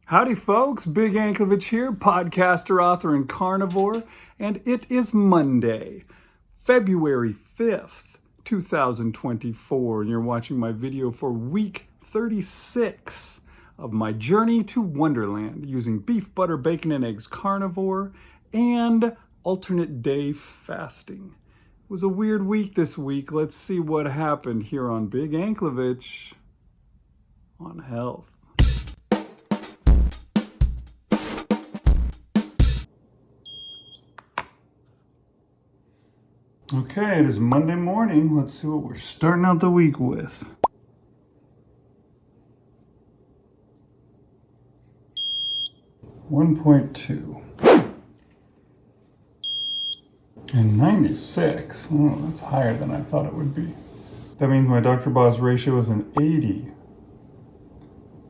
Howdy folks, Big Anklevich here, podcaster, author, and carnivore, and it is Monday, February 5th, 2024, and you're watching my video for week 36 of my journey to Wonderland using beef, butter, bacon, and eggs carnivore and alternate day fasting. It was a weird week this week. Let's see what happened here on Big Anklevich on health. Okay, it is Monday morning. Let's see what we're starting out the week with. $1.2 and 96. Oh, that's higher than I thought it would be. That means my Dr. Boz ratio is an 80.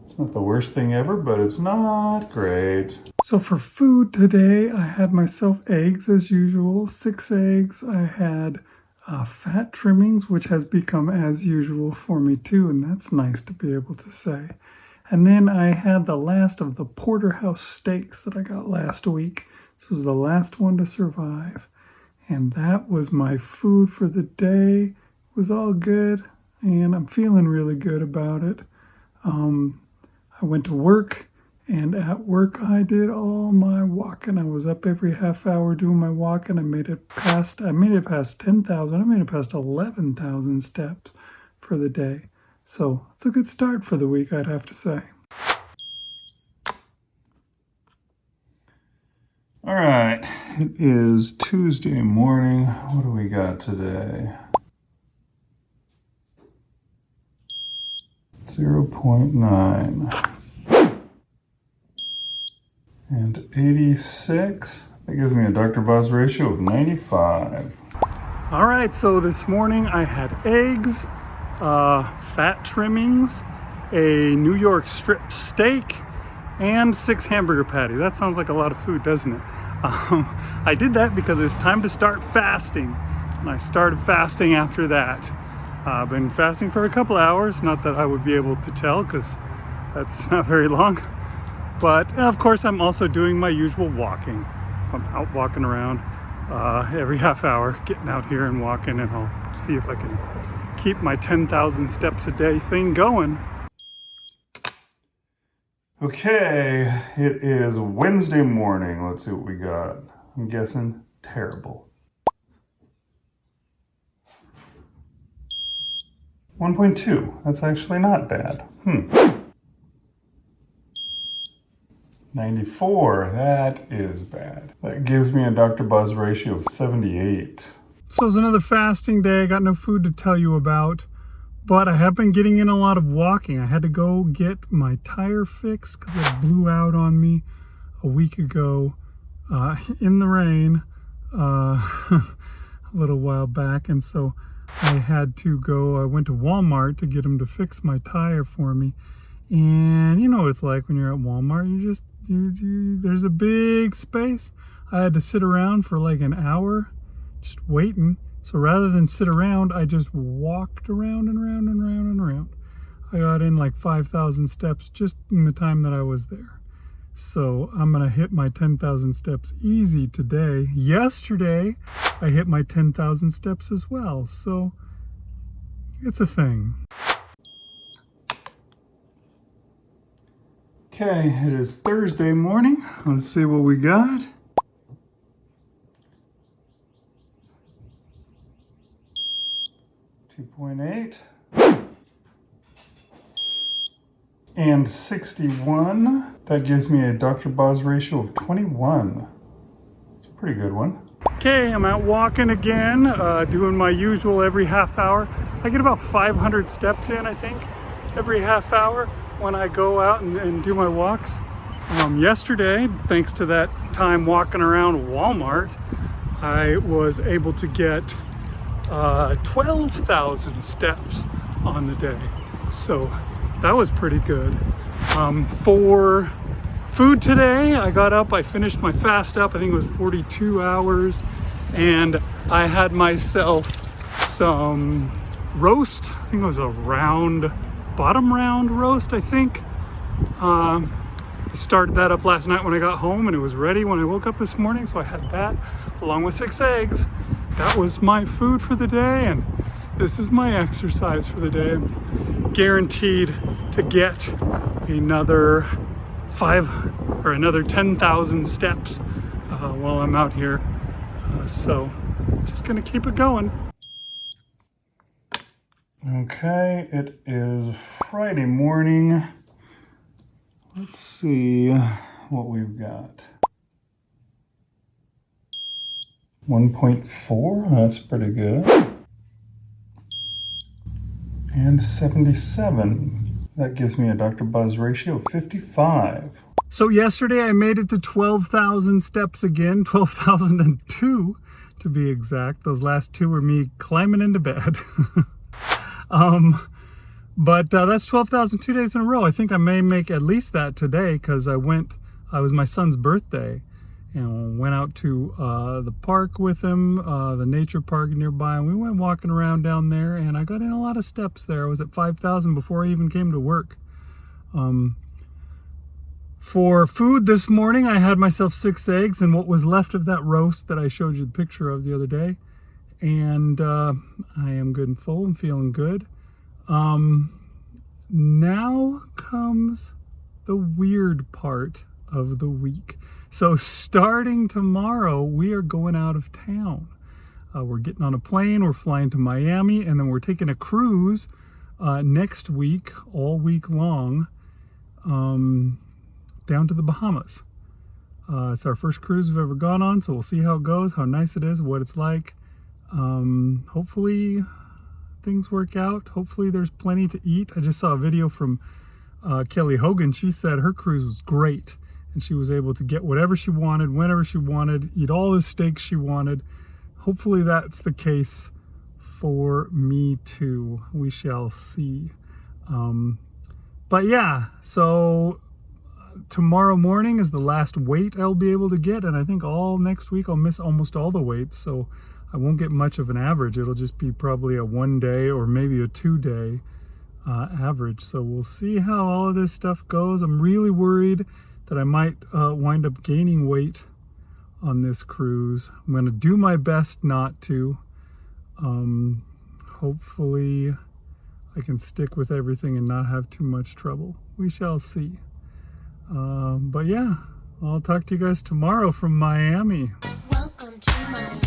It's not the worst thing ever, but it's not great. So for food today, I had myself eggs as usual, 6 eggs. I had fat trimmings, which has become as usual for me too, and that's nice to be able to say. And then I had the last of the porterhouse steaks that I got last week. This was the last one to survive. And that was my food for the day. It was all good, and I'm feeling really good about it. I went to work. And at work, I did all my walking. I was up every half hour doing my walking. I made it past 10,000. I made it past 11,000 steps for the day. So it's a good start for the week, I'd have to say. All right, it is Tuesday morning. What do we got today? 0.9. And 86, that gives me a Dr. Boz ratio of 95. All right, so this morning I had eggs, fat trimmings, a New York strip steak, and 6 hamburger patties. That sounds like a lot of food, doesn't it? I did that because it's time to start fasting, and I started fasting after that. I've been fasting for a couple hours, not that I would be able to tell because that's not very long. But of course, I'm also doing my usual walking. I'm out walking around every half hour, getting out here and walking, and I'll see if I can keep my 10,000 steps a day thing going. Okay, it is Wednesday morning. Let's see what we got. I'm guessing terrible. 1.2, that's actually not bad. 94, that is bad. That gives me a Dr. Boz ratio of 78. So it's another fasting day. I got no food to tell you about, but I have been getting in a lot of walking. I had to go get my tire fixed because it blew out on me a week ago in the rain a little while back, and so I had to go. I went to Walmart to get them to fix my tire for me. And you know what it's like when you're at Walmart, there's a big space. I had to sit around for like an hour just waiting. So rather than sit around, I just walked around and around and around and around. I got in like 5,000 steps just in the time that I was there. So I'm gonna hit my 10,000 steps easy today. Yesterday, I hit my 10,000 steps as well. So it's a thing. Okay, it is Thursday morning. Let's see what we got. $2.8 and 61. That gives me a Dr. Boz ratio of 21. It's a pretty good one. Okay, I'm out walking again, doing my usual every half hour. I get about 500 steps in, I think, every half hour when I go out and do my walks. Yesterday, thanks to that time walking around Walmart, I was able to get 12,000 steps on the day. So that was pretty good. For food today, I got up, I finished my fast up, I think it was 42 hours, and I had myself some roast. I think it was a bottom round roast, I think. I started that up last night when I got home, and it was ready when I woke up this morning, so I had that along with 6 eggs. That was my food for the day, and this is my exercise for the day. I'm guaranteed to get another 10,000 steps while I'm out here. So just gonna keep it going. Okay, it is Friday morning. Let's see what we've got. 1.4, that's pretty good. And 77. That gives me a Dr. Buzz ratio of 55. So yesterday I made it to 12,000 steps again, 12,002 to be exact. Those last two were me climbing into bed. But that's 12,000 2 days in a row. I think I may make at least that today because it was my son's birthday, and went out to the park with him, the nature park nearby, and we went walking around down there, and I got in a lot of steps there. I was at 5,000 before I even came to work. For food this morning, I had myself 6 eggs and what was left of that roast that I showed you the picture of the other day. And I am good and full and feeling good. Now comes the weird part of the week. So starting tomorrow, we are going out of town. We're getting on a plane, we're flying to Miami, and then we're taking a cruise next week, all week long, down to the Bahamas. It's our first cruise we've ever gone on, so we'll see how it goes, how nice it is, what it's like. Hopefully things work out. Hopefully there's plenty to eat. I just saw a video from Kelly Hogan. She said her cruise was great, and she was able to get whatever she wanted, whenever she wanted, eat all the steaks she wanted. Hopefully that's the case for me too. We shall see. But yeah, so tomorrow morning is the last weight I'll be able to get, and I think all next week I'll miss almost all the weights, so I won't get much of an average. It'll just be probably a 1 day or maybe a 2 day average. So we'll see how all of this stuff goes. I'm really worried that I might wind up gaining weight on this cruise. I'm going to do my best not to. Hopefully I can stick with everything and not have too much trouble. We shall see. But yeah, I'll talk to you guys tomorrow from Miami. Welcome to Miami.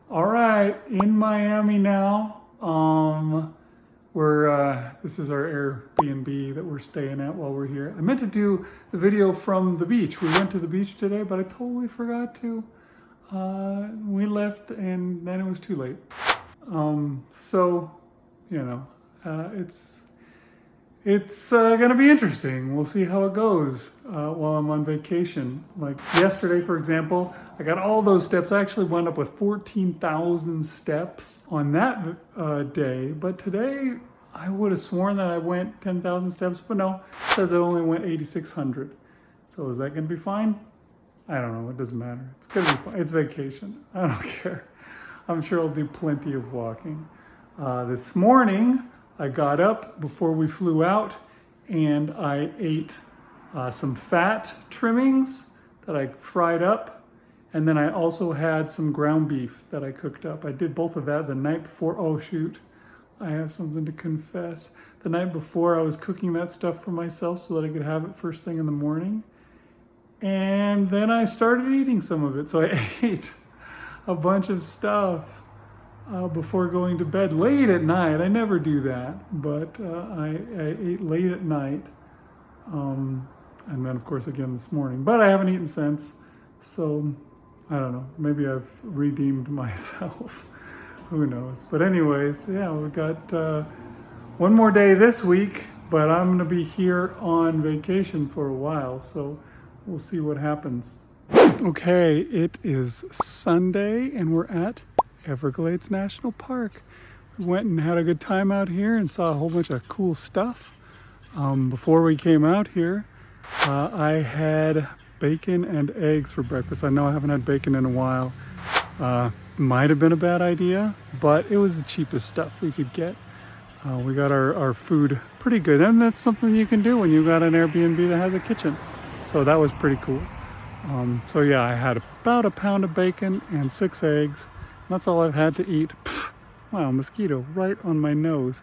All right, in Miami now. This is our Airbnb that we're staying at while we're here. I meant to do the video from the beach. We went to the beach today, but I totally forgot to. We left and then it was too late. So, you know, it's gonna be interesting. We'll see how it goes while I'm on vacation. Like yesterday, for example, I got all those steps. I actually wound up with 14,000 steps on that day. But today, I would have sworn that I went 10,000 steps, but no, it says I only went 8,600. So is that gonna be fine? I don't know, it doesn't matter. It's gonna be fine, it's vacation. I don't care. I'm sure I'll do plenty of walking. This morning, I got up before we flew out and I ate some fat trimmings that I fried up. And then I also had some ground beef that I cooked up. I did both of that the night before. Oh shoot, I have something to confess. The night before I was cooking that stuff for myself so that I could have it first thing in the morning. And then I started eating some of it. So I ate a bunch of stuff before going to bed late at night. I never do that, but I ate late at night. And then of course again this morning, but I haven't eaten since. So I don't know, maybe I've redeemed myself. Who knows? But anyways, yeah, we got one more day this week, but I'm gonna be here on vacation for a while, so we'll see what happens. Okay, it is Sunday and we're at Everglades National Park. We went and had a good time out here and saw a whole bunch of cool stuff. Before we came out here, I had bacon and eggs for breakfast. I know I haven't had bacon in a while. Might have been a bad idea, but it was the cheapest stuff we could get. We got our food pretty good. And that's something you can do when you got an Airbnb that has a kitchen. So that was pretty cool. So yeah, I had about a pound of bacon and 6 eggs. That's all I've had to eat. Pfft, wow, mosquito right on my nose.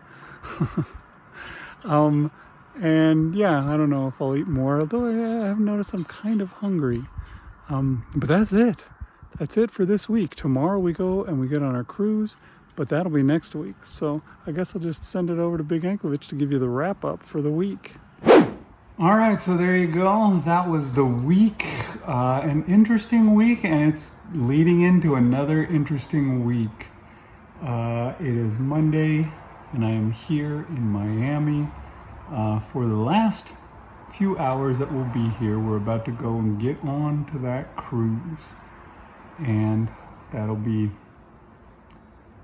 And yeah, I don't know if I'll eat more, although I have noticed I'm kind of hungry. But that's it. That's it for this week. Tomorrow we go and we get on our cruise, but that'll be next week. So I guess I'll just send it over to Big Anklevich to give you the wrap up for the week. All right, so there you go. That was the week. An interesting week, and it's leading into another interesting week. It is Monday, and I am here in Miami for the last few hours that we'll be here. We're about to go and get on to that cruise, and that'll be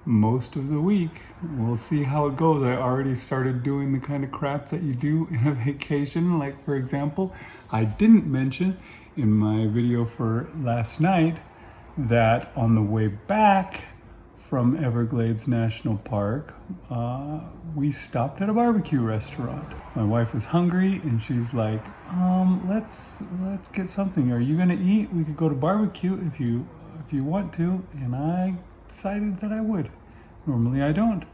most of the week. We'll see how it goes. I already started doing the kind of crap that you do in a vacation. Like, for example, I didn't mention in my video for last night that on the way back from Everglades National Park, we stopped at a barbecue restaurant. My wife was hungry and she's like, let's get something. Are you gonna eat? We could go to barbecue if you want to. And I decided that I would. Normally I don't,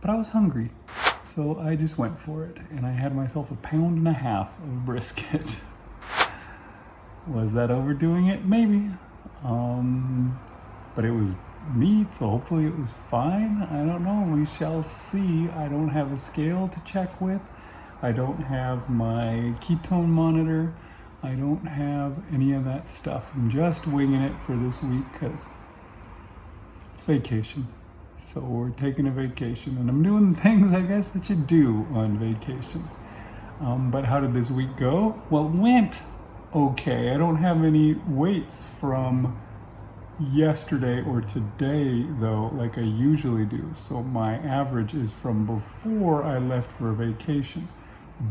but I was hungry. So I just went for it, and I had myself 1.5 pounds of brisket. Was that overdoing it? Maybe. But it was meat, so hopefully it was fine. I don't know, we shall see. I don't have a scale to check with. I don't have my ketone monitor. I don't have any of that stuff. I'm just winging it for this week because it's vacation. So we're taking a vacation, and I'm doing the things I guess that you do on vacation. But how did this week go? Well, it went okay. I don't have any weights from yesterday or today though, like I usually do. So my average is from before I left for vacation.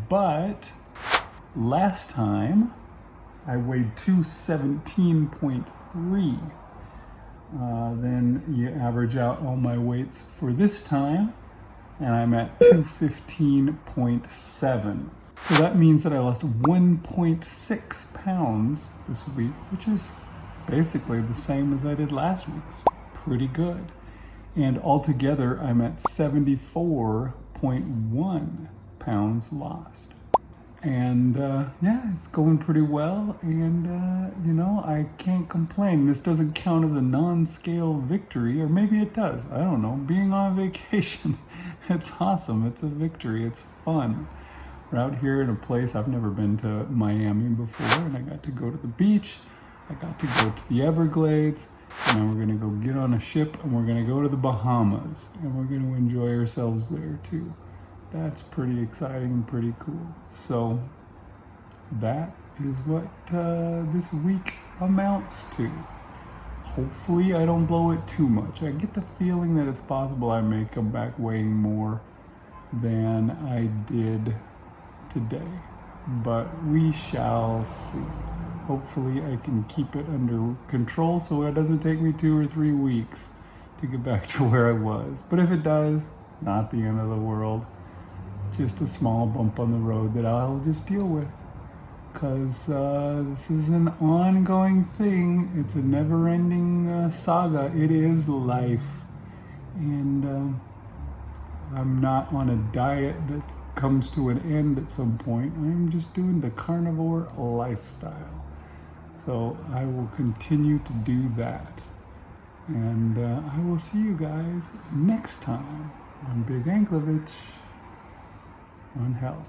But last time I weighed 217.3. Then you average out all my weights for this time, and I'm at 215.7. So that means that I lost 1.6 pounds this week, which is basically the same as I did last week. It's pretty good. And altogether, I'm at 74.1 pounds lost. And yeah, it's going pretty well, and you know, I can't complain. This doesn't count as a non-scale victory, or maybe it does. I don't know. Being on vacation, it's awesome. It's a victory. It's fun. We're out here in a place, I've never been to Miami before, and I got to go to the beach. I got to go to the Everglades, and then we're gonna go get on a ship, and we're gonna go to the Bahamas, and we're gonna enjoy ourselves there too. That's pretty exciting and pretty cool. So that is what this week amounts to. Hopefully I don't blow it too much. I get the feeling that it's possible I may come back weighing more than I did today, but we shall see. Hopefully I can keep it under control so it doesn't take me 2 or 3 weeks to get back to where I was. But if it does, not the end of the world. Just a small bump on the road that I'll just deal with, because this is an ongoing thing. It's a never-ending saga. It is life, and I'm not on a diet that comes to an end at some point. I'm just doing the carnivore lifestyle, so I will continue to do that, and I will see you guys next time on Big Anklevich on health.